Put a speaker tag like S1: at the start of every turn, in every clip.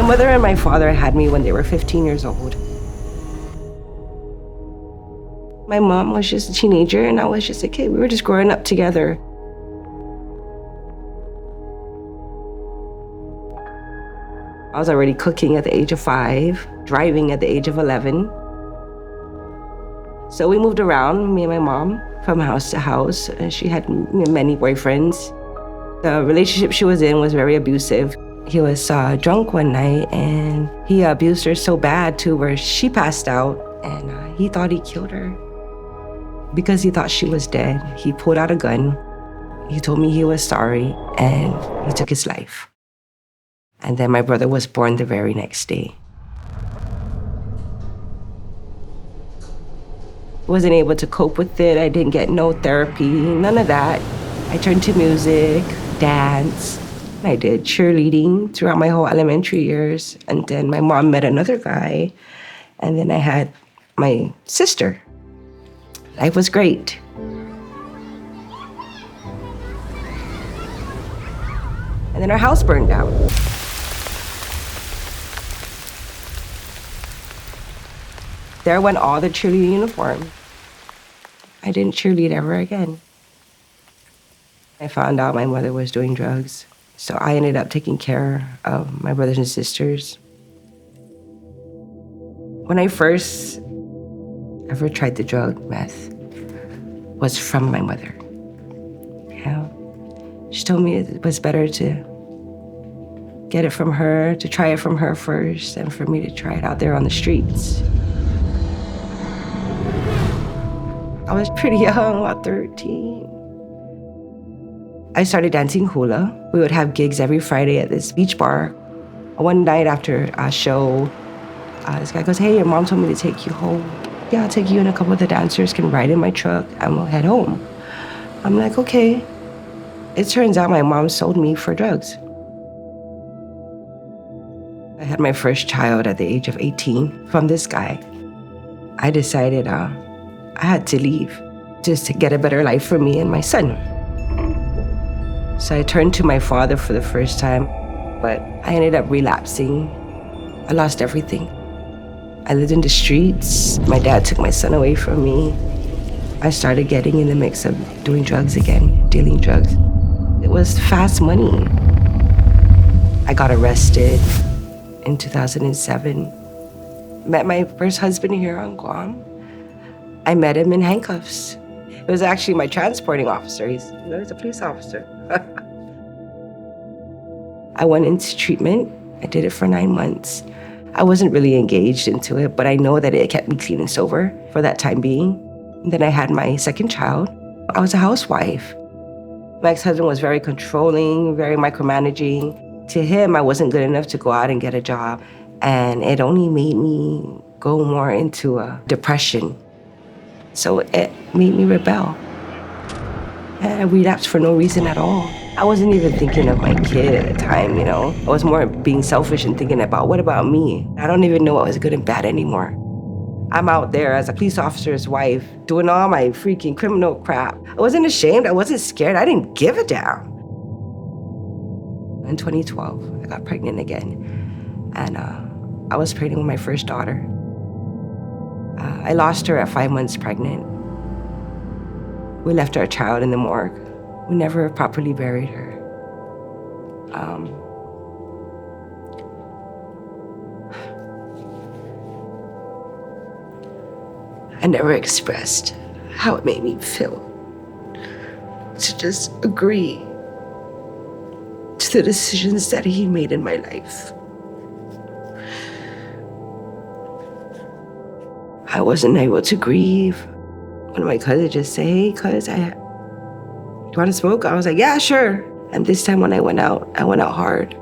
S1: My mother and my father had me when they were 15 years old. My mom was just a teenager and I was just a kid. We were just growing up together. I was already cooking at the age of 5, driving at the age of 11. So we moved around, me and my mom, from house to house. She had many boyfriends. The relationship she was in was very abusive. He was drunk one night and he abused her so bad to where she passed out, and he thought he killed her. Because he thought she was dead, he pulled out a gun. He told me he was sorry and he took his life. And then my brother was born the very next day. Wasn't able to cope with it. I didn't get no therapy, none of that. I turned to music, dance. I did cheerleading throughout my whole elementary years. And then my mom met another guy. And then I had my sister. Life was great. And then our house burned down. There went all the cheerleading uniform. I didn't cheerlead ever again. I found out my mother was doing drugs. So I ended up taking care of my brothers and sisters. When I first ever tried the drug, meth, was from my mother. Yeah. She told me it was better to get it from her, to try it from her first, and for me to try it out there on the streets. I was pretty young, about 13. I started dancing hula. We would have gigs every Friday at this beach bar. One night after a show, this guy goes, "Hey, your mom told me to take you home. Yeah, I'll take you and a couple of the dancers can ride in my truck and we'll head home." I'm like, okay. It turns out my mom sold me for drugs. I had my first child at the age of 18 from this guy. I decided I had to leave just to get a better life for me and my son. So I turned to my father for the first time, but I ended up relapsing. I lost everything. I lived in the streets. My dad took my son away from me. I started getting in the mix of doing drugs again, dealing drugs. It was fast money. I got arrested in 2007. Met my first husband here on Guam. I met him in handcuffs. It was actually my transporting officer. He's a police officer. I went into treatment. I did it for 9 months. I wasn't really engaged into it, but I know that it kept me clean and sober for that time being. And then I had my second child. I was a housewife. My ex-husband was very controlling, very micromanaging. To him, I wasn't good enough to go out and get a job. And it only made me go more into a depression. So it made me rebel. And I relapsed for no reason at all. I wasn't even thinking of my kid at the time, you know. I was more being selfish and thinking about, what about me? I don't even know what was good and bad anymore. I'm out there as a police officer's wife, doing all my freaking criminal crap. I wasn't ashamed, I wasn't scared, I didn't give a damn. In 2012, I got pregnant again. And I was pregnant with my first daughter. I lost her at 5 months pregnant. We left our child in the morgue. We never properly buried her. I never expressed how it made me feel to just agree to the decisions that he made in my life. I wasn't able to grieve. One of my cousins just say, "Hey, cuz, you want to smoke?" I was like, "Yeah, sure." And this time when I went out hard.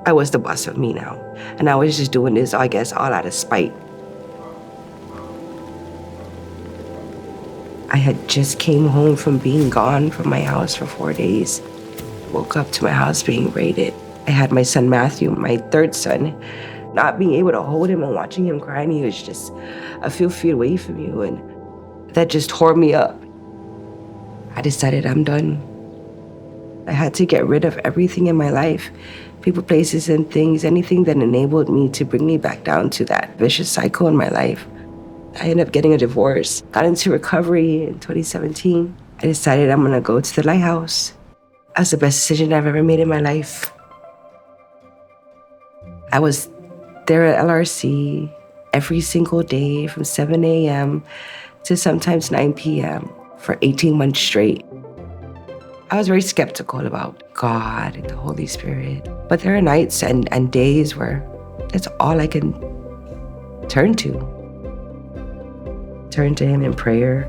S1: I was the boss of me now. And I was just doing this, I guess, all out of spite. I had just came home from being gone from my house for 4 days. Woke up to my house being raided. I had my son Matthew, my third son, not being able to hold him and watching him cry, and he was just a few feet away from you, and that just tore me up. I decided I'm done. I had to get rid of everything in my life, people, places, and things, anything that enabled me to bring me back down to that vicious cycle in my life. I ended up getting a divorce, got into recovery in 2017. I decided I'm gonna go to the lighthouse. That's the best decision I've ever made in my life. I was there at LRC every single day from 7 a.m. to sometimes 9 p.m. for 18 months straight. I was very skeptical about God and the Holy Spirit. But there are nights and days where that's all I can turn to. Turn to Him in prayer,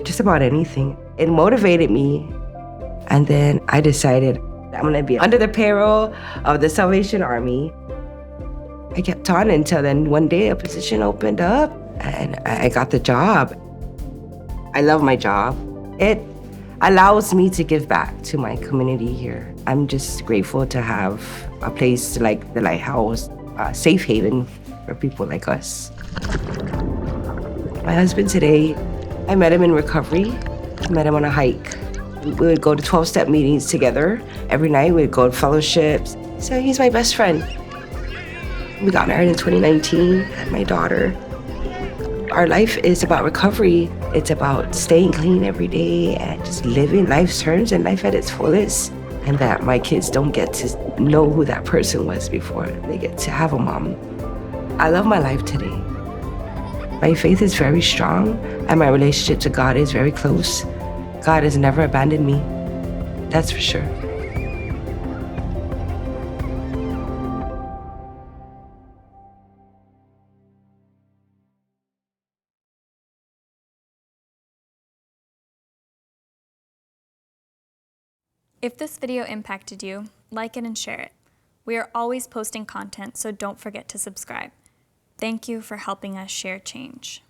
S1: just about anything. It motivated me. And then I decided I'm gonna be under the payroll of the Salvation Army. I kept on until then one day a position opened up and I got the job. I love my job. It allows me to give back to my community here. I'm just grateful to have a place like the Lighthouse, a safe haven for people like us. My husband today, I met him in recovery. I met him on a hike. We would go to 12-step meetings together. Every night we'd go to fellowships. So he's my best friend. We got married in 2019, had my daughter. Our life is about recovery. It's about staying clean every day and just living life's terms and life at its fullest. And that my kids don't get to know who that person was before they get to have a mom. I love my life today. My faith is very strong and my relationship to God is very close. God has never abandoned me, that's for sure.
S2: If this video impacted you, like it and share it. We are always posting content, so don't forget to subscribe. Thank you for helping us share change.